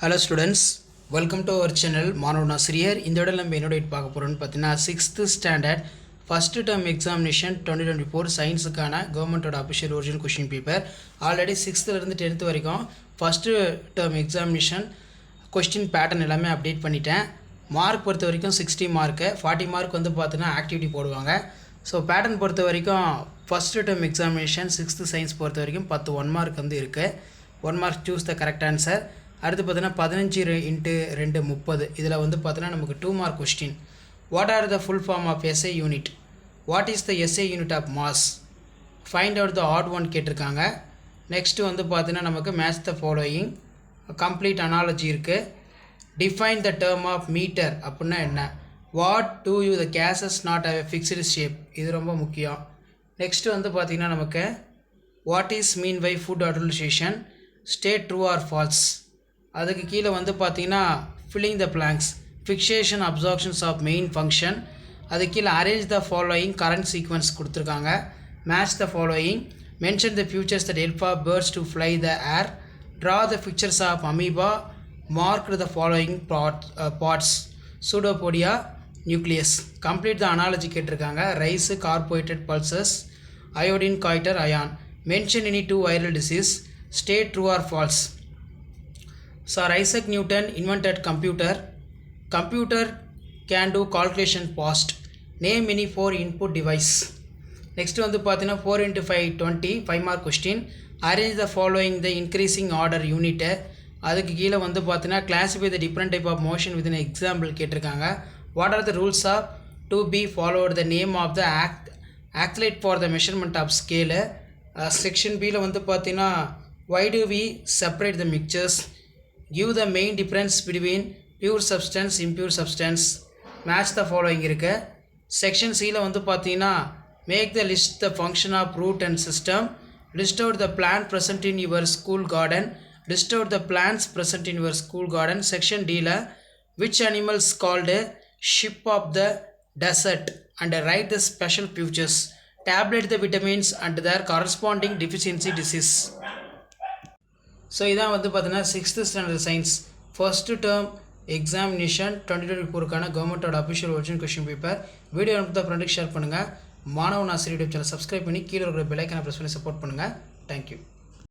Hello students, welcome to our channel மாணவன் ஆசிரியர். இந்த விட நம்ம என்னோட பார்க்க போகிறோம்னு பார்த்தீங்கன்னா 6th standard first term examination 2024 சயின்ஸுக்கான கவர்மெண்ட்டோட official original question paper. Already 6th-லேருந்து 10th வரைக்கும் first term examination question pattern எல்லாமே அப்டேட் பண்ணிட்டேன். மார்க் பொறுத்த வரைக்கும் 60 மார்க்கு, 40 மார்க் வந்து பார்த்தீங்கன்னா ஆக்டிவிட்டி போடுவாங்க. ஸோ பேட்டர்ன் பொறுத்த வரைக்கும் first term examination 6th science பொறுத்த வரைக்கும் 10 1 மார்க் வந்து இருக்குது. 1 mark choose the correct answer. அடுத்து பார்த்தீங்கன்னா 15 × 2 30. இதில் வந்து பார்த்தீங்கன்னா நமக்கு 2 mark question. What are the full form of SI unit? What is the SI unit of mass? Find out the odd one கேட்டிருக்காங்க. நெக்ஸ்ட்டு வந்து பார்த்தீங்கன்னா நமக்கு match the following, complete analogy இருக்குது. Define the term of meter அப்படின்னா என்ன? What do you the gases not have a fixed shape, இது ரொம்ப முக்கியம். நெக்ஸ்ட்டு வந்து பார்த்திங்கன்னா நமக்கு what is mean by food adulteration? State true or falls. அதுக்கு கீழே வந்து பார்த்தீங்கன்னா filling the blanks, fixation absorptions of main function. அதுக்கு கீழே arrange the following current sequence கொடுத்துருக்காங்க. Match the following, mention the features that help of birds to fly the air, draw the pictures of amoeba, mark the following parts, pseudopodia, nucleus. Complete the analogy கேட்டிருக்காங்க. Rice, carbohydrate pulses, iodine, goitre, iron. Mention any 2 viral disease. State true or false. Sir Isaac Newton invented computer. Computer can do calculation fast. Name any 4 input device. Next வந்து பார்த்தீங்கன்னா 4 × 5 20, 5 mark question. Arrange the following the increasing order unit. அதுக்கு கீழே வந்து பார்த்தீங்கன்னா classify the different type of motion within example கேட்டிருக்காங்க. What are the rules of to be followed? The name of the accolade for the measurement of scale. Section Bல வந்து பார்த்தீங்கன்னா why do we separate the mixtures? Give the main difference between pure substance, impure substance. Match the following இருக்கு. Section சியில் வந்து பார்த்தீங்கன்னா make the list the function of root and system. List out the plant present in your school garden. List out the plants present in your school garden. Section டியில் which animals called ship of the desert and write the special features. Tabulate the vitamins and their corresponding deficiency disease. So இதான் வந்து பார்த்தீங்கன்னா 6th standard science first term examination 2024க்கான கவர்மெண்ட்டோட official original question paper. Video அனுப்பி தான் ஃப்ரெண்டுக்கு share பண்ணுங்கள். மாணவன் ஆசிரியர் யூடியூப் சேனல் சப்ஸ்கிரைப் பண்ணி கீழே இருக்கிற பெல் ஐக்கானை ப்ரெஸ் பண்ணி சப்போர்ட் பண்ணுங்கள். தேங்க்யூ.